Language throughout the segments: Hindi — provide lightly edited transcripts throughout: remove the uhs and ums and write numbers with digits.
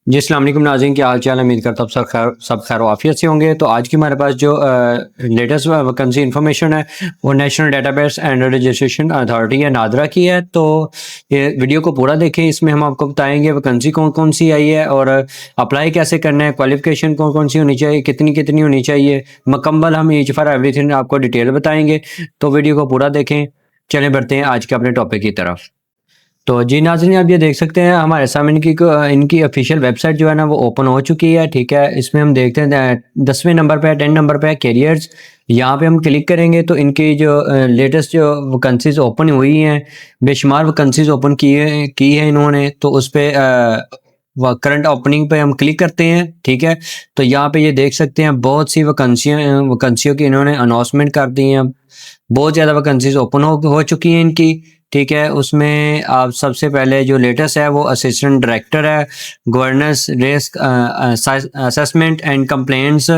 जी, अस्सलाम वालेकुम नाज़रीन, क्या हाल चाल है। उम्मीद करता हूँ सब खैर आफियत से होंगे। तो आज की हमारे पास जो लेटेस्ट वैकेंसी इन्फॉर्मेशन है वो national database and registration authority या नादरा की है। तो ये वीडियो को पूरा देखें, इसमें हम आपको बताएंगे वैकेंसी कौन कौन सी आई है और अप्लाई कैसे करना है, क्वालिफिकेशन कौन कौन सी होनी चाहिए, कितनी कितनी होनी चाहिए, मुकम्मल हम ईच फॉर एवरीथिंग आपको डिटेल बताएंगे। तो वीडियो को पूरा देखें। चलें बढ़ते हैं आज के अपने टॉपिक की तरफ। तो जी नाज़रीन, आप ये देख सकते हैं हमारे सामने इनकी ऑफिशियल वेबसाइट जो है ना वो ओपन हो चुकी है। ठीक है, इसमें हम देखते हैं 10वें नंबर पे 10 नंबर पे कैरियर्स। यहाँ पे हम क्लिक करेंगे तो इनकी जो लेटेस्ट जो वैकेंसीज ओपन हुई हैं, बेशुमार वैकेंसीज ओपन की है इन्होंने। तो उस पर करंट ओपनिंग पे हम क्लिक करते हैं। ठीक है, तो यहाँ पे ये देख सकते हैं बहुत सी वैकेंसियों की इन्होंने अनाउंसमेंट कर दी हैं। बहुत ज़्यादा वैकेंसीज ओपन हो चुकी हैं इनकी। ठीक है, उसमें आप सबसे पहले जो लेटेस्ट है वो असिस्टेंट डायरेक्टर है, governance risk assessment and complaints.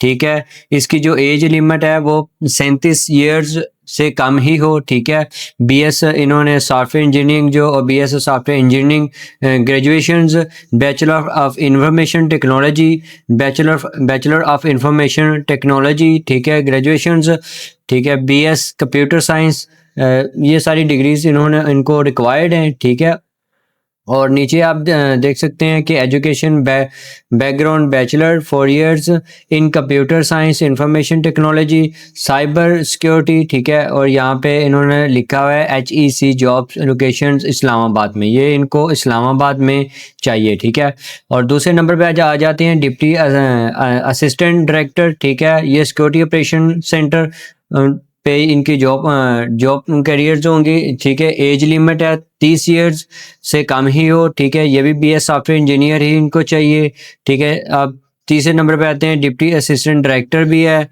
ठीक है, इसकी जो एज लिमिट है वो 37 ईयर्स से कम ही हो। ठीक है, बीएस इन्होंने सॉफ्टवेयर इंजीनियरिंग जो और BS software engineering graduations, bachelor of information technology, bachelor of information technology. ठीक है, ग्रेजुएशंस। ठीक है, बीएस कंप्यूटर साइंस, ये सारी डिग्रीज इनको रिक्वायर्ड हैं। ठीक है, और नीचे आप देख सकते हैं कि education background bachelor 4 years in computer science, information technology, cyber security. ठीक है, और यहाँ पे इन्होंने लिखा हुआ है HEC जॉब्स लोकेशंस इस्लामाबाद में, ये इनको इस्लामाबाद में चाहिए। ठीक है, और दूसरे नंबर पे आ जाते हैं डिप्टी असिस्टेंट डायरेक्टर। ठीक है, ये सिक्योरिटी ऑपरेशन सेंटर पे इनकी जॉब कैरियर जो होंगी। ठीक है, एज लिमिट है 30 इयर्स से कम ही हो। ठीक है, ये भी BS सॉफ्टवेयर इंजीनियर ही इनको चाहिए। ठीक है, अब तीसरे नंबर पे आते हैं डिप्टी असिस्टेंट डायरेक्टर भी है।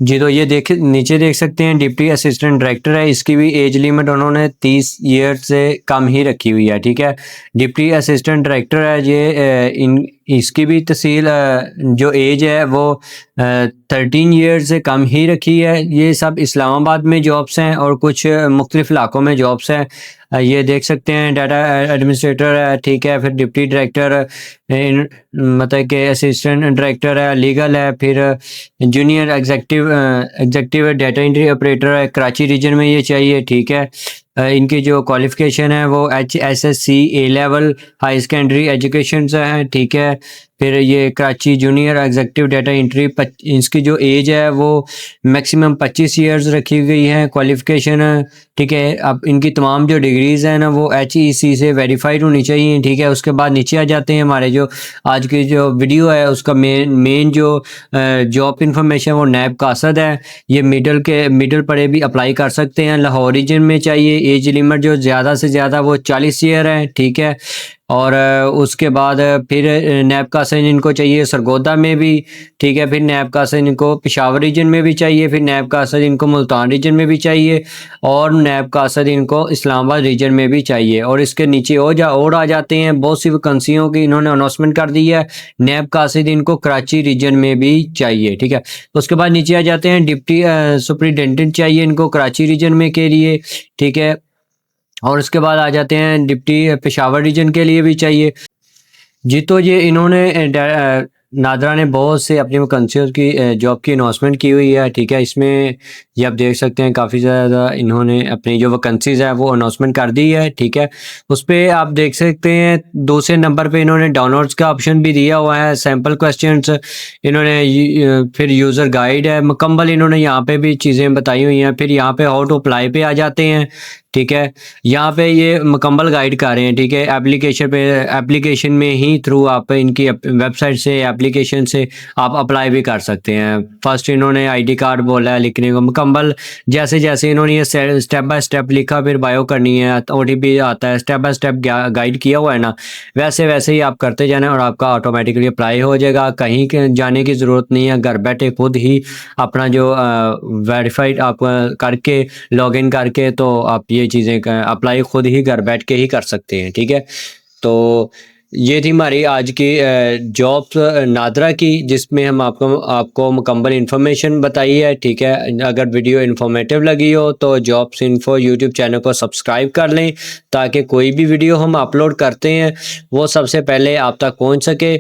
जी, तो ये नीचे देख सकते हैं डिप्टी असिस्टेंट डायरेक्टर है, इसकी भी एज लिमिट उन्होंने 30 ईयर से कम ही रखी हुई है। ठीक है, डिप्टी असिस्टेंट डायरेक्टर है ये इसकी भी तहसील जो एज है वो 13 ईयर से कम ही रखी है। ये सब इस्लामाबाद में जॉब्स हैं और कुछ मुख्तलिफ इलाकों में जॉब्स हैं। ये देख सकते हैं डाटा एडमिनिस्ट्रेटर है। ठीक है, फिर डिप्टी डायरेक्टर मतलब कि असिस्टेंट डायरेक्टर है, लीगल है, फिर junior executive data entry operator है, कराची रीजन में ये चाहिए। ठीक है, इनकी जो क्वालिफिकेशन है वो HSSC A level high secondary education से है। ठीक है, फिर ये Karachi junior executive data entry, इसकी जो एज है वो मैक्सिमम 25 इयर्स रखी गई है। क्वालिफिकेशन ठीक है, अब इनकी तमाम जो डिग्रीज़ हैं ना वो HEC से वेरीफाइड होनी चाहिए। ठीक है, उसके बाद नीचे आ जाते हैं हमारे जो आज की जो वीडियो है उसका मेन जो जॉब इन्फॉर्मेशन वो नैब कासद है। ये मिडल पड़े भी अप्लाई कर सकते हैं। लाहौर रीजन में चाहिए। एज लिमिट जो ज़्यादा से ज़्यादा वो 40 ईयर है। ठीक है, और उसके बाद फिर नैब कासद इनको चाहिए सरगोदा में भी। ठीक है, फिर नैब कासद इनको पेशावर रीजन में भी चाहिए, फिर नैब कासद इनको मुल्तान रीजन में भी चाहिए, और नैब कासद इनको इस्लामाबाद रीजन में भी चाहिए। और इसके नीचे और आ जाते हैं बहुत सी वैकेंसियों की इन्होंने अनाउंसमेंट कर दी है। नैब कासद इनको कराची रीजन में भी चाहिए। ठीक है, उसके बाद नीचे आ जाते हैं डिप्टी सुपरिटेंडेंट चाहिए इनको कराची रीजन में के लिए। ठीक है, और उसके बाद आ जाते हैं डिप्टी पेशावर रीजन के लिए भी चाहिए। जी, तो ये इन्होंने नादरा ने बहुत से अपनी वैकेंसियों की जॉब की अनाउंसमेंट की हुई है। ठीक है, इसमें ये आप देख सकते हैं काफ़ी ज़्यादा इन्होंने अपनी जो वैकेंसीज़ है वो अनाउंसमेंट कर दी है। ठीक है, उस पर आप देख सकते हैं दूसरे नंबर पे इन्होंने डाउनलोड्स का ऑप्शन भी दिया हुआ है, सैम्पल क्वेश्चंस इन्होंने, फिर यूज़र गाइड है मुकम्मल, इन्होंने यहाँ पे भी चीज़ें बताई हुई हैं। फिर यहाँ पे हाउ टू अप्लाई पे आ जाते हैं। ठीक है, यहाँ पे ये मुकम्मल गाइड कर रहे हैं। ठीक है, एप्लीकेशन में ही थ्रू आप इनकी वेबसाइट से एप्लीकेशन से आप अप्लाई भी कर सकते हैं। फर्स्ट इन्होंने ID कार्ड बोला है लिखने को मुकम्मल, जैसे जैसे इन्होंने ये स्टेप बाय स्टेप लिखा, फिर बायो करनी है, OTP आता है, स्टेप बाय स्टेप गाइड किया हुआ है ना, वैसे वैसे ही आप करते जाना और आपका ऑटोमेटिकली अप्लाई हो जाएगा। कहीं जाने की ज़रूरत नहीं है, घर बैठे खुद ही अपना जो वेरीफाइड आप करके लॉगिन करके तो आप ये चीज़ें अप्लाई खुद ही घर बैठ के ही कर सकते हैं। ठीक है, तो ये थी हमारी आज की जॉब्स नादरा की, जिसमें हम आपको मुकम्मल इन्फॉर्मेशन बताई है। ठीक है, अगर वीडियो इन्फॉर्मेटिव लगी हो तो जॉब्स इन्फो यूट्यूब चैनल को सब्सक्राइब कर लें, ताकि कोई भी वीडियो हम अपलोड करते हैं वो सबसे पहले आप तक पहुंच सके।